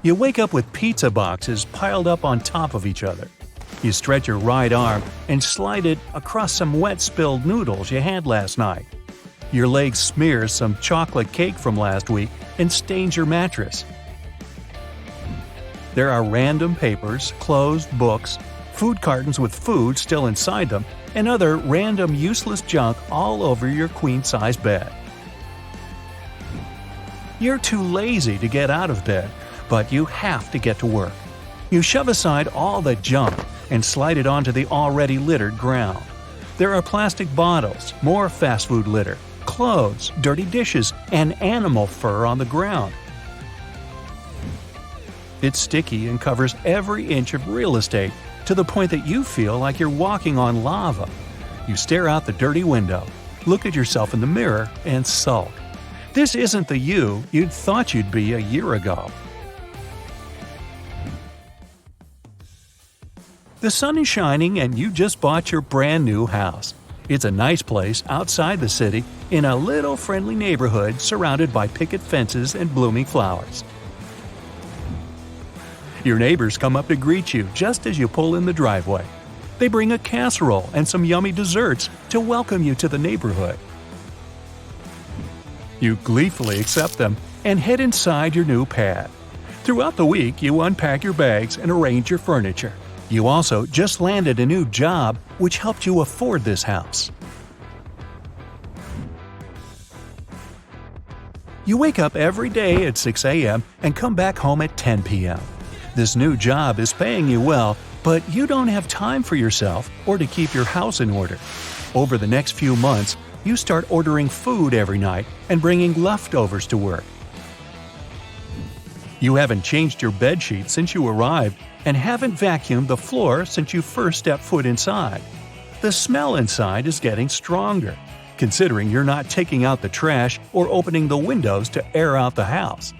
You wake up with pizza boxes piled up on top of each other. You stretch your right arm and slide it across some wet spilled noodles you had last night. Your leg smears some chocolate cake from last week and stains your mattress. There are random papers, clothes, books, food cartons with food still inside them, and other random useless junk all over your queen-size bed. You're too lazy to get out of bed, but you have to get to work. You shove aside all the junk and slide it onto the already littered ground. There are plastic bottles, more fast food litter, clothes, dirty dishes, and animal fur on the ground. It's sticky and covers every inch of real estate to the point that you feel like you're walking on lava. You stare out the dirty window, look at yourself in the mirror, and sulk. This isn't the you you'd thought you'd be a year ago. The sun is shining and you just bought your brand new house. It's a nice place outside the city in a little friendly neighborhood surrounded by picket fences and blooming flowers. Your neighbors come up to greet you just as you pull in the driveway. They bring a casserole and some yummy desserts to welcome you to the neighborhood. You gleefully accept them and head inside your new pad. Throughout the week, you unpack your bags and arrange your furniture. You also just landed a new job which helped you afford this house. You wake up every day at 6 a.m. and come back home at 10 p.m. This new job is paying you well, but you don't have time for yourself or to keep your house in order. Over the next few months, you start ordering food every night and bringing leftovers to work. You haven't changed your bedsheet since you arrived and haven't vacuumed the floor since you first stepped foot inside. The smell inside is getting stronger, considering you're not taking out the trash or opening the windows to air out the house.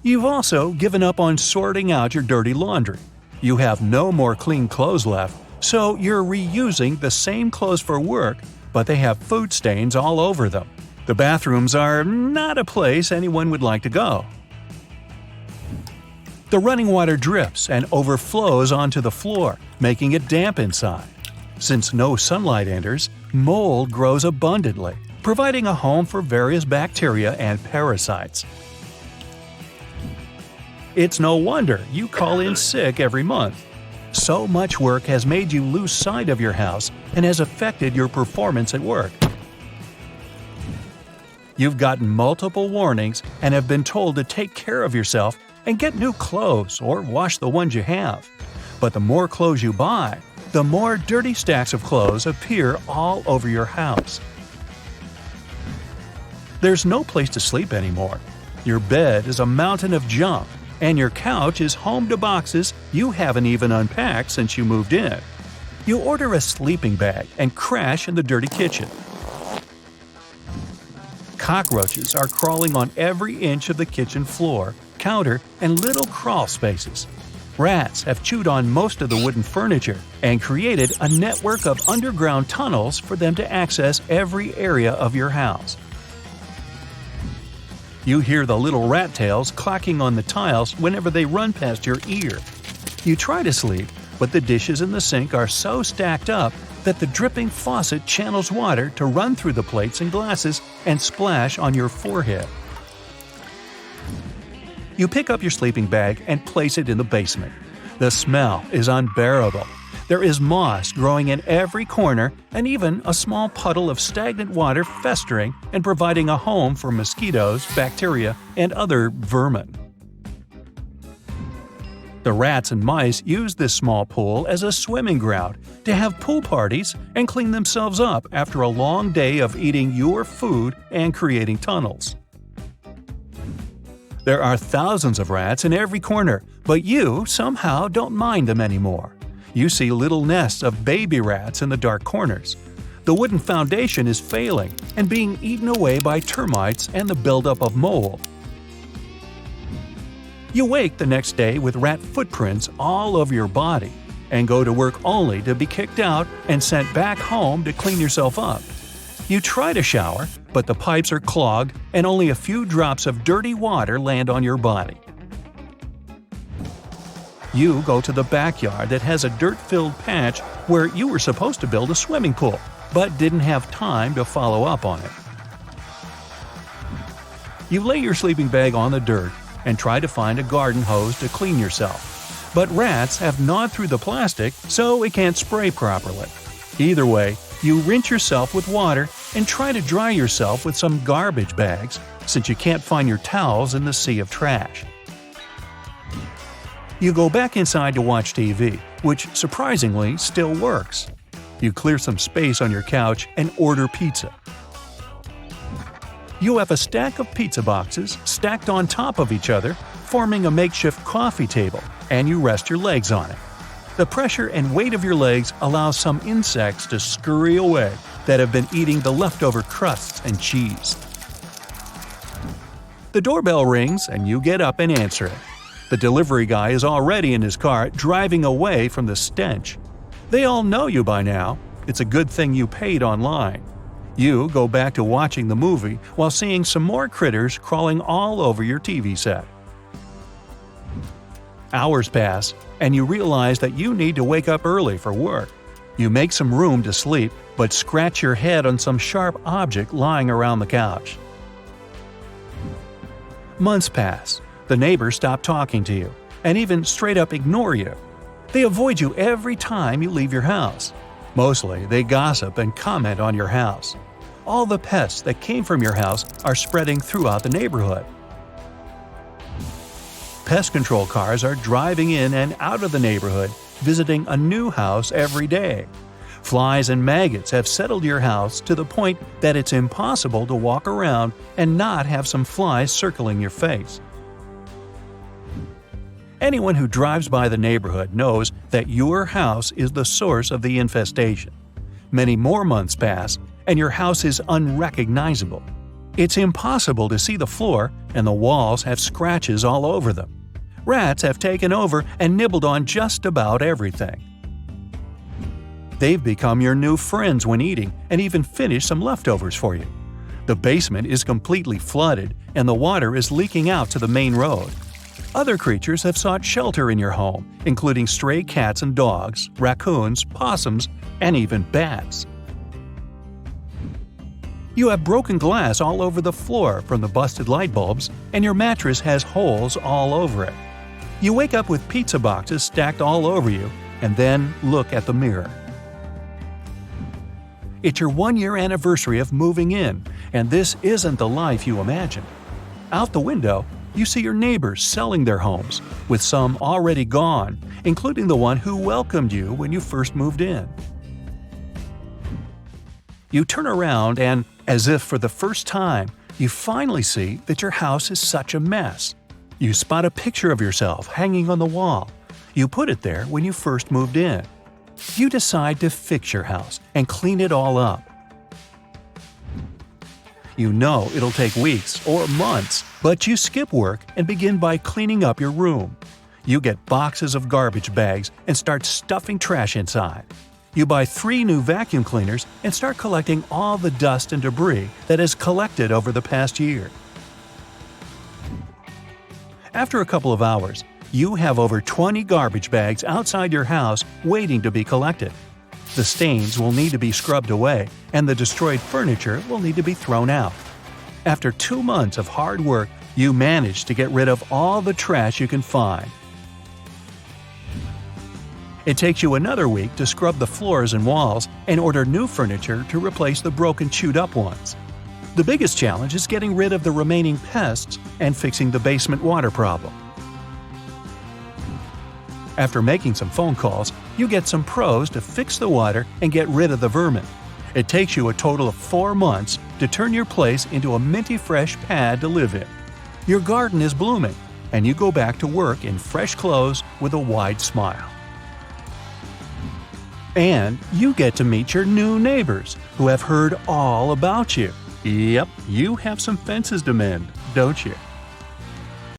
You've also given up on sorting out your dirty laundry. You have no more clean clothes left, so you're reusing the same clothes for work, but they have food stains all over them. The bathrooms are not a place anyone would like to go. The running water drips and overflows onto the floor, making it damp inside. Since no sunlight enters, mold grows abundantly, providing a home for various bacteria and parasites. It's no wonder you call in sick every month. So much work has made you lose sight of your house and has affected your performance at work. You've gotten multiple warnings and have been told to take care of yourself and get new clothes or wash the ones you have. But the more clothes you buy, the more dirty stacks of clothes appear all over your house. There's no place to sleep anymore. Your bed is a mountain of junk, and your couch is home to boxes you haven't even unpacked since you moved in. You order a sleeping bag and crash in the dirty kitchen. Cockroaches are crawling on every inch of the kitchen floor, counter, and little crawl spaces. Rats have chewed on most of the wooden furniture and created a network of underground tunnels for them to access every area of your house. You hear the little rat tails clacking on the tiles whenever they run past your ear. You try to sleep, but the dishes in the sink are so stacked up that the dripping faucet channels water to run through the plates and glasses and splash on your forehead. You pick up your sleeping bag and place it in the basement. The smell is unbearable. There is moss growing in every corner and even a small puddle of stagnant water festering and providing a home for mosquitoes, bacteria, and other vermin. The rats and mice use this small pool as a swimming ground to have pool parties and clean themselves up after a long day of eating your food and creating tunnels. There are thousands of rats in every corner, but you somehow don't mind them anymore. You see little nests of baby rats in the dark corners. The wooden foundation is failing and being eaten away by termites and the buildup of mold. You wake the next day with rat footprints all over your body and go to work only to be kicked out and sent back home to clean yourself up. You try to shower, but the pipes are clogged and only a few drops of dirty water land on your body. You go to the backyard that has a dirt-filled patch where you were supposed to build a swimming pool, but didn't have time to follow up on it. You lay your sleeping bag on the dirt and try to find a garden hose to clean yourself. But rats have gnawed through the plastic, so it can't spray properly. Either way, you rinse yourself with water and try to dry yourself with some garbage bags, since you can't find your towels in the sea of trash. You go back inside to watch TV, which surprisingly still works. You clear some space on your couch and order pizza. You have a stack of pizza boxes stacked on top of each other, forming a makeshift coffee table, and you rest your legs on it. The pressure and weight of your legs allows some insects to scurry away that have been eating the leftover crusts and cheese. The doorbell rings and you get up and answer it. The delivery guy is already in his car driving away from the stench. They all know you by now. It's a good thing you paid online. You go back to watching the movie while seeing some more critters crawling all over your TV set. Hours pass, and you realize that you need to wake up early for work. You make some room to sleep, but scratch your head on some sharp object lying around the couch. Months pass. The neighbors stop talking to you, and even straight up ignore you. They avoid you every time you leave your house. Mostly, they gossip and comment on your house. All the pests that came from your house are spreading throughout the neighborhood. Pest control cars are driving in and out of the neighborhood, visiting a new house every day. Flies and maggots have settled your house to the point that it's impossible to walk around and not have some flies circling your face. Anyone who drives by the neighborhood knows that your house is the source of the infestation. Many more months pass, and your house is unrecognizable. It's impossible to see the floor, and the walls have scratches all over them. Rats have taken over and nibbled on just about everything. They've become your new friends when eating and even finish some leftovers for you. The basement is completely flooded, and the water is leaking out to the main road. Other creatures have sought shelter in your home, including stray cats and dogs, raccoons, possums, and even bats. You have broken glass all over the floor from the busted light bulbs, and your mattress has holes all over it. You wake up with pizza boxes stacked all over you, and then look at the mirror. It's your 1-year anniversary of moving in, and this isn't the life you imagined. Out the window, you see your neighbors selling their homes, with some already gone, including the one who welcomed you when you first moved in. You turn around and, as if for the first time, you finally see that your house is such a mess. You spot a picture of yourself hanging on the wall. You put it there when you first moved in. You decide to fix your house and clean it all up. You know it'll take weeks or months, but you skip work and begin by cleaning up your room. You get boxes of garbage bags and start stuffing trash inside. You buy 3 new vacuum cleaners and start collecting all the dust and debris that has collected over the past year. After a couple of hours, you have over 20 garbage bags outside your house waiting to be collected. The stains will need to be scrubbed away, and the destroyed furniture will need to be thrown out. After 2 months of hard work, you manage to get rid of all the trash you can find. It takes you another week to scrub the floors and walls and order new furniture to replace the broken, chewed-up ones. The biggest challenge is getting rid of the remaining pests and fixing the basement water problem. After making some phone calls, you get some pros to fix the water and get rid of the vermin. It takes you a total of 4 months to turn your place into a minty fresh pad to live in. Your garden is blooming, and you go back to work in fresh clothes with a wide smile. And you get to meet your new neighbors, who have heard all about you. Yep, you have some fences to mend, don't you?